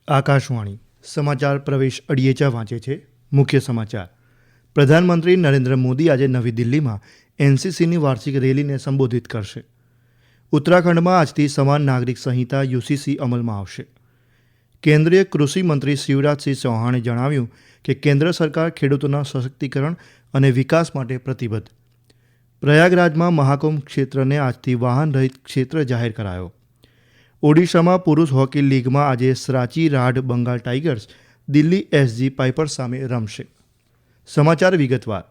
આકાશવાણી સમાચાર પ્રવેશ અડિયેચા વાંચે છે. મુખ્ય સમાચાર. પ્રધાનમંત્રી નરેન્દ્ર મોદી આજે નવી દિલ્હીમાં એનસીસીની વાર્ષિક રેલીને સંબોધિત કરશે. ઉત્તરાખંડમાં આજથી સમાન નાગરિક સંહિતા યુસીસી અમલમાં આવશે. કેન્દ્રીય કૃષિ મંત્રી શિવરાજસિંહ ચૌહાણે જણાવ્યું કે કેન્દ્ર સરકાર ખેડૂતોના સશક્તિકરણ અને વિકાસ માટે પ્રતિબદ્ધ. પ્રયાગરાજમાં મહાકુંભ ક્ષેત્રને આજથી વાહન રહિત ક્ષેત્ર જાહેર કરાયો. ઓડિશામાં પુરુષ હોકી લીગમાં આજે સરાચી રાઢ બંગાળ ટાઇગર્સ દિલ્હી એસજી પાઇપર્સ સામે રમશે. સમાચાર વિગતવાર.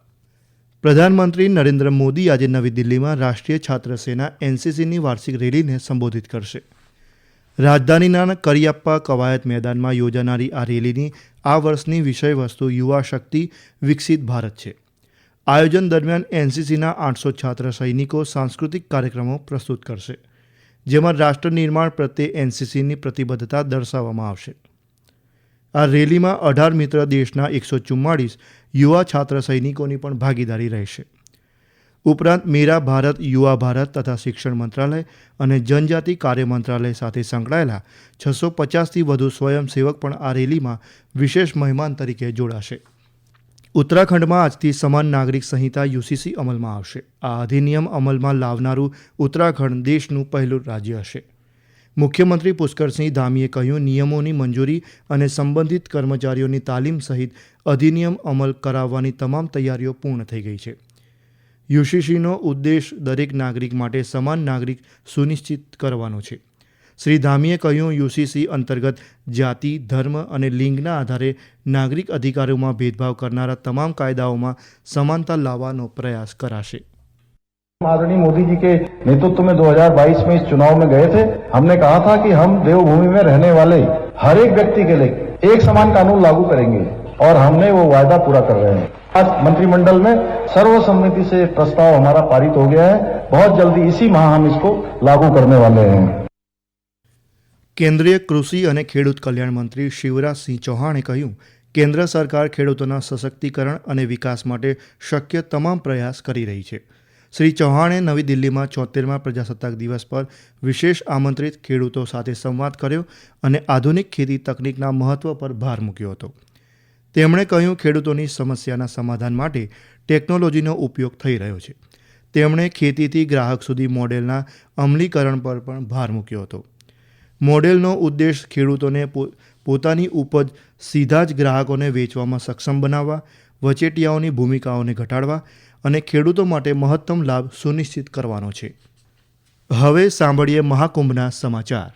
પ્રધાનમંત્રી નરેન્દ્ર મોદી આજે નવી દિલ્હીમાં રાષ્ટ્રીય છાત્ર સેના એનસીસીની વાર્ષિક રેલીને સંબોધિત કરશે. રાજધાનીના કરિયપ્પા કવાયત મેદાનમાં યોજાનારી આ રેલીની આ વર્ષની વિષયવસ્તુ યુવા શક્તિ વિકસિત ભારત છે. આયોજન દરમિયાન એનસીસીના 800 છાત્ર સૈનિકો સાંસ્કૃતિક કાર્યક્રમો પ્રસ્તુત કરશે, જેમાં રાષ્ટ્ર નિર્માણ પ્રત્યે એનસીસીની પ્રતિબદ્ધતા દર્શાવવામાં આવશે. આ રેલીમાં 18 મિત્ર દેશના 144 યુવા છાત્ર સૈનિકોની પણ ભાગીદારી રહેશે. ઉપરાંત મેરા ભારત, યુવા ભારત તથા શિક્ષણ મંત્રાલય અને જનજાતિ કાર્ય મંત્રાલય સાથે સંકળાયેલા 650થી વધુ સ્વયંસેવક પણ આ રેલીમાં વિશેષ મહેમાન તરીકે જોડાશે. ઉત્તરાખંડમાં આજથી સમાન નાગરિક સંહિતા યુસીસી અમલમાં આવશે. આ અધિનિયમ અમલમાં લાવનારું ઉત્તરાખંડ દેશનું પહેલું રાજ્ય હશે. મુખ્યમંત્રી પુષ્કરસિંહ ધામીએ કહ્યું, નિયમોની મંજૂરી અને સંબંધિત કર્મચારીઓની તાલીમ સહિત અધિનિયમ અમલ કરાવવાની તમામ તૈયારીઓ પૂર્ણ થઈ ગઈ છે. યુસીસીનો ઉદ્દેશ દરેક નાગરિક માટે સમાન નાગરિક સુનિશ્ચિત કરવાનો છે. શ્રી ધામીએ કહ્યું, યુસીસી અંતર્ગત જાતિ, ધર્મ અને લિંગના આધારે નાગરિક અધિકારોમાં ભેદભાવ करनारा તમામ કાયદાઓમાં समानता लावानो प्रयास कराशे. आदरणीय मोदी जी के नेतृत्व में 2022 में इस चुनाव में गए थे. हमने कहा था कि हम देवभूमि में रहने वाले हर एक व्यक्ति के लिए एक समान कानून लागू करेंगे और हमने वो वायदा पूरा कर रहे हैं. आज मंत्रिमंडल में सर्वसम्मति से प्रस्ताव हमारा पारित हो गया है. बहुत जल्दी इसी माह हम इसको लागू करने वाले हैं. કેન્દ્રીય કૃષિ અને ખેડૂત કલ્યાણ મંત્રી શિવરાજસિંહ ચૌહાણે કહ્યું, કેન્દ્ર સરકાર ખેડૂતોના સશક્તિકરણ અને વિકાસ માટે શક્ય તમામ પ્રયાસ કરી રહી છે. શ્રી ચૌહાણે નવી દિલ્હીમાં 74મા પ્રજાસત્તાક દિવસ પર વિશેષ આમંત્રિત ખેડૂતો સાથે સંવાદ કર્યો અને આધુનિક ખેતી તકનિકના મહત્વ પર ભાર મૂક્યો હતો. તેમણે કહ્યું, ખેડૂતોની સમસ્યાના સમાધાન માટે ટેકનોલોજીનો ઉપયોગ થઈ રહ્યો છે. તેમણે ખેતીથી ગ્રાહક સુધી મોડેલના અમલીકરણ પર પણ ભાર મૂક્યો હતો. મોડેલનો ઉદ્દેશ ખેડૂતોને પોતાની ઉપજ સીધા જ ગ્રાહકોને વેચવામાં સક્ષમ બનાવવા, વચેટિયાઓની ભૂમિકાઓને ઘટાડવા અને ખેડૂતો માટે મહત્તમ લાભ સુનિશ્ચિત કરવાનો છે. હવે સાંભળીએ મહાકુંભના સમાચાર.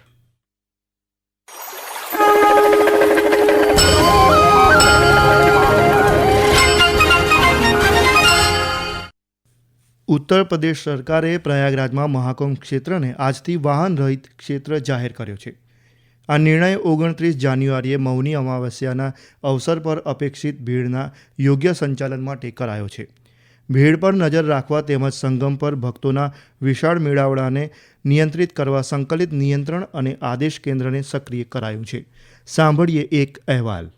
ઉત્તર પ્રદેશ સરકારે પ્રયાગરાજમાં મહાકુંભ ક્ષેત્રને આજથી વાહન રહિત ક્ષેત્ર જાહેર કર્યો છે. આ નિર્ણય 29 જાન્યુઆરીએ મૌની અમાવસ્યાના અવસર પર અપેક્ષિત ભીડના યોગ્ય સંચાલન માટે કરાયો છે. ભીડ પર નજર રાખવા તેમજ સંગમ પર ભક્તોના વિશાળ મેળાવડાને નિયંત્રિત કરવા સંકલિત નિયંત્રણ અને આદેશ કેન્દ્રને સક્રિય કરાયું છે. સાંભળીએ એક અહેવાલ.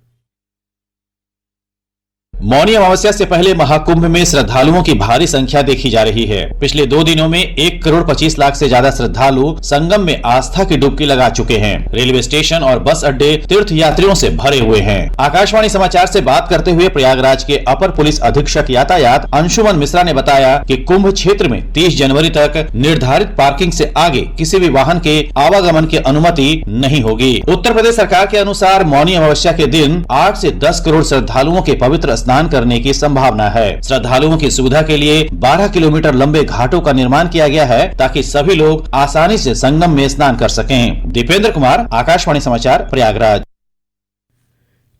मौनी अमावस्या से पहले महाकुंभ में श्रद्धालुओं की भारी संख्या देखी जा रही है. पिछले 2 दिनों में 1 करोड़ 25 लाख से ज्यादा श्रद्धालु संगम में आस्था की डुबकी लगा चुके हैं. रेलवे स्टेशन और बस अड्डे तीर्थ यात्रियों से भरे हुए हैं. आकाशवाणी समाचार से बात करते हुए प्रयागराज के अपर पुलिस अधीक्षक यातायात अंशुमन मिश्रा ने बताया कि कुंभ क्षेत्र में 30 जनवरी तक निर्धारित पार्किंग से आगे किसी भी वाहन के आवागमन की अनुमति नहीं होगी. उत्तर प्रदेश सरकार के अनुसार मौनी अमावस्या के दिन 8 से 10 करोड़ श्रद्धालुओं के पवित्र स्नान करने की संभावना है. श्रद्धालुओं की सुविधा के लिए 12 किलोमीटर लंबे घाटों का निर्माण किया गया है ताकि सभी लोग आसानी से संगम में स्नान कर सकें. दीपेंद्र कुमार, आकाशवाणी समाचार, प्रयागराज.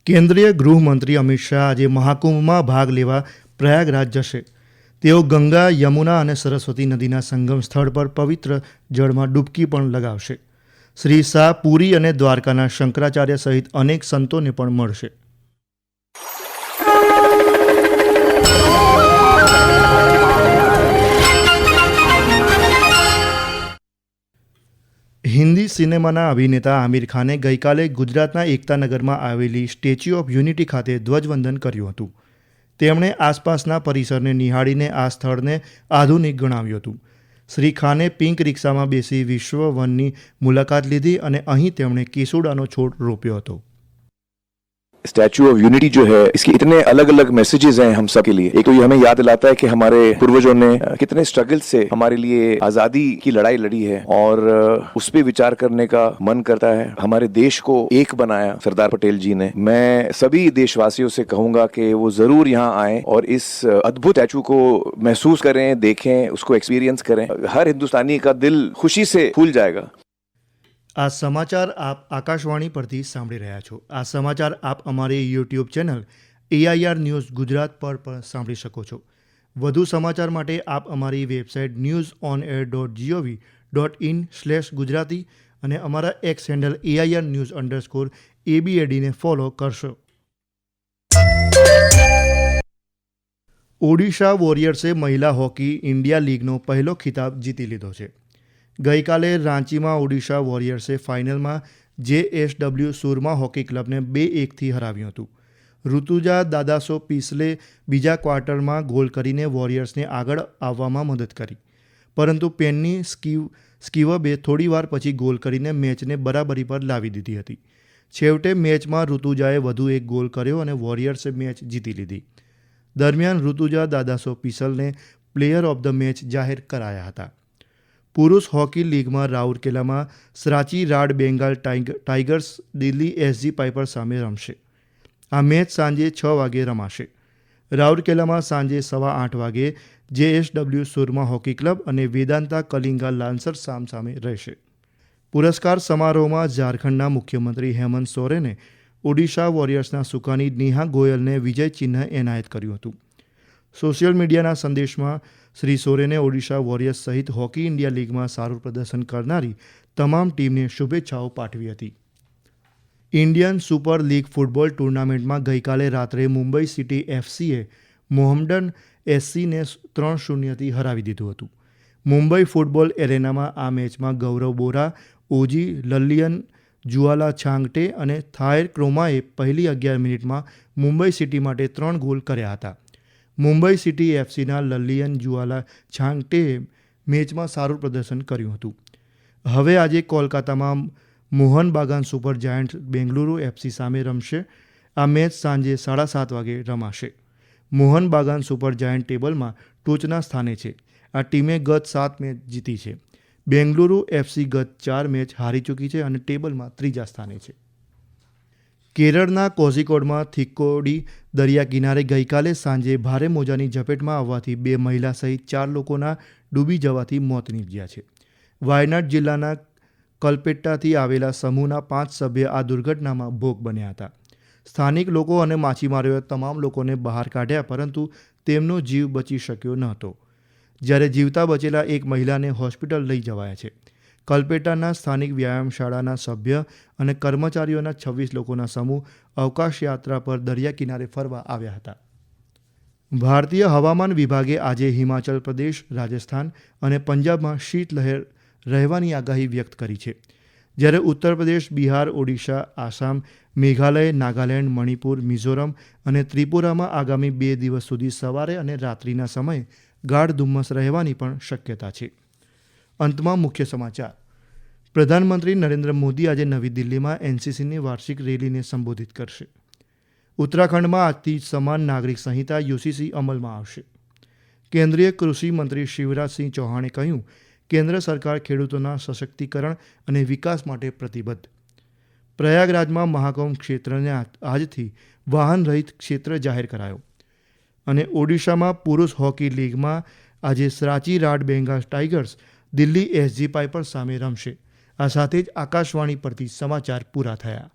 કેન્દ્રીય ગૃહમંત્રી અમિત શાહ આજે મહાકુંભમાં ભાગ લેવા પ્રયાગરાજ જશે. તેઓ ગંગા, યમુના અને સરસ્વતી નદીના સંગમ સ્થળ પર પવિત્ર જળમાં ડૂબકી પણ લગાવશે. શ્રી શાહ પુરી અને દ્વારકાના શંકરાચાર્ય સહિત અનેક સંતોને પણ મળશે. હિન્દી સિનેમાના અભિનેતા આમિર ખાને ગઈકાલે ગુજરાતના એકતાનગરમાં આવેલી સ્ટેચ્યુ ઓફ યુનિટી ખાતે ધ્વજવંદન કર્યું હતું. તેમણે આસપાસના પરિસરને નિહાળીને આ સ્થળને આધુનિક ગણાવ્યું હતું. શ્રી ખાને પિંક રિક્ષામાં બેસી વિશ્વ વનની મુલાકાત લીધી અને અહીં તેમણે કેસુડાનો છોડ રોપ્યો હતો. स्टैचू ऑफ यूनिटी जो है, इसके इतने अलग अलग मैसेजेस हैं हम सब के लिए। एक तो ये हमें याद दिलाता है कि हमारे पूर्वजों ने कितने स्ट्रगल से हमारे लिए आजादी की लड़ाई लड़ी है और उस पर विचार करने का मन करता है। हमारे देश को एक बनाया सरदार पटेल जी ने। मैं सभी देशवासियों से कहूंगा कि वो जरूर यहाँ आए और इस अद्भुत स्टैचू को महसूस करें, देखें, उसको एक्सपीरियंस करें। हर हिंदुस्तानी का दिल खुशी से फूल जाएगा। આ સમાચાર આપ આકાશવાણી પરથી સાંભળી રહ્યા છો. આ સમાચાર આપ અમારી YouTube channel AIR news Gujarat પર સાંભળી શકો છો. વધુ સમાચાર માટે આપ અમારી વેબસાઇટ newsonair.gov.in/gujarati અને અમારા એક્સ હેન્ડલ AIR_news_ABAD ને ફોલો કરશો. ઓડિશા વોરિયર્સે મહિલા હોકી ઇન્ડિયા લીગનો પહેલો ખિતાબ જીતી લીધો છે. ગઈકાલે રાંચીમાં ઓડિશા વોરિયર્સે ફાઇનલમાં JSW સુરમા હોકી ક્લબને 2-1થી હરાવ્યું હતું. ઋતુજા દાદાસો પીસલે બીજા ક્વાર્ટરમાં ગોલ કરીને વોરિયર્સને આગળ આવવામાં મદદ કરી, પરંતુ પેનની સ્કીવબે થોડીવાર પછી ગોલ કરીને મેચને બરાબરી પર લાવી દીધી હતી. છેવટે મેચમાં ઋતુજાએ વધુ એક ગોલ કર્યો અને વોરિયર્સે મેચ જીતી લીધી. દરમિયાન ઋતુજા દાદાસો પીસલને પ્લેયર ઓફ ધ મેચ જાહેર કરાયા હતા. પુરુષ હોકી લીગમાં રાઉરકેલામાં Shrachi Rarh Bengal Tigers Delhi SG Piper સામે રમશે. આ મેચ સાંજે 6 વાગે રમાશે. રાઉરકેલામાં સાંજે 8:15 વાગે JSW સુરમા હોકી ક્લબ અને વેદાંતા કલિંગા લાન્સર સામસામે રહેશે. પુરસ્કાર સમારોહમાં ઝારખંડના મુખ્યમંત્રી હેમંત સોરેને ઓડિશા વોરિયર્સના સુકાની નેહા ગોયલને વિજય ચિહ્ન એનાયત કર્યું હતું. સોશિયલ મીડિયાના સંદેશમાં શ્રી સોરેને ઓડિશા વોરિયર્સ સહિત હોકી ઇન્ડિયા લીગમાં સારું પ્રદર્શન કરનારી તમામ ટીમને શુભેચ્છાઓ પાઠવી હતી. ઇન્ડિયન સુપર લીગ ફૂટબોલ ટુર્નામેન્ટમાં ગઈકાલે રાત્રે મુંબઈ સિટી FCએ મોહમ્મડન SCને 3-0થી હરાવી દીધું હતું. મુંબઈ ફૂટબોલ એરેનામાં આ મેચમાં ગૌરવ બોરા, ઓજી લલ્લિયન, જુઆલા છાંગટે અને થાયર ક્રોમાએ પહેલી 11 મિનિટમાં મુંબઈ સિટી માટે 3 ગોલ કર્યા હતા. મુંબઈ સિટી FCના લલ્લિયન જુઆલા છાંગટેએ મેચમાં સારું પ્રદર્શન કર્યું હતું. હવે આજે કોલકાતામાં Mohan Bagan Super Giants Bengaluru FC સામે રમશે. આ મેચ સાંજે 7:30 વાગે રમાશે. મોહન બાગાન સુપર જાયન્ટ ટેબલમાં ટોચના સ્થાને છે. આ ટીમે ગત 7 મેચ જીતી છે. બેંગલુરુ FC ગત 4 મેચ હારી ચૂકી છે અને ટેબલમાં 3જા સ્થાને છે. કેરળના કોઝિકોડમાં થિક્કોડી દરિયા કિનારે ગઈકાલે સાંજે ભારે મોજાની ઝપેટમાં આવવાથી 2 મહિલા સહિત 4 લોકોના ડૂબી જવાથી મોત નીપજ્યા છે. વાયનાડ જિલ્લાના કલ્પેટ્ટાથી આવેલા સમૂહના 5 સભ્ય આ દુર્ઘટનામાં ભોગ બન્યા હતા. સ્થાનિક લોકો અને માછીમારોએ તમામ લોકોને બહાર કાઢ્યા, પરંતુ તેમનો જીવ બચી શક્યો ન હતો. જ્યારે જીવતા બચેલા એક મહિલાને હોસ્પિટલ લઈ જવાયા છે. કલ્પેટ્ટાના સ્થાનિક વ્યાયામશાળાના સભ્ય અને કર્મચારીઓના 26 લોકોના સમૂહ અવકાશ યાત્રા પર દરિયા કિનારે ફરવા આવ્યા હતા. ભારતીય હવામાન વિભાગે આજે હિમાચલ પ્રદેશ, રાજસ્થાન અને પંજાબમાં શીતલહેર રહેવાની આગાહી વ્યક્ત કરી છે. જ્યારે ઉત્તર પ્રદેશ, બિહાર, ઓડિશા, આસામ, મેઘાલય, નાગાલેન્ડ, મણિપુર, મિઝોરમ અને ત્રિપુરામાં આગામી 2 દિવસ સુધી સવારે અને રાત્રિના સમયે ગાઢ ધુમ્મસ રહેવાની પણ શક્યતા છે. અંતમાં મુખ્ય સમાચાર. પ્રધાનમંત્રી નરેન્દ્ર મોદી આજે નવી દિલ્હીમાં NCCની વાર્ષિક રેલીને સંબોધિત કરશે. ઉત્તરાખંડમાં આજથી સમાન નાગરિક સંહિતા UCC અમલમાં આવશે. કેન્દ્રીય કૃષિ મંત્રી શિવરાજસિંહ ચૌહાણે કહ્યું, કેન્દ્ર સરકાર ખેડૂતોના સશક્તિકરણ અને વિકાસ માટે પ્રતિબદ્ધ. પ્રયાગરાજમાં મહાકુંભ ક્ષેત્રને આજથી વાહન રહિત ક્ષેત્ર જાહેર કરાયો. અને ઓડિશામાં પુરુષ હોકી લીગમાં આજે Shrachi Rarh Bengal Tigers Delhi SG Piper સામે રમશે. આ સાથે જ આકાશવાણી પરથી સમાચાર પૂરા થયા.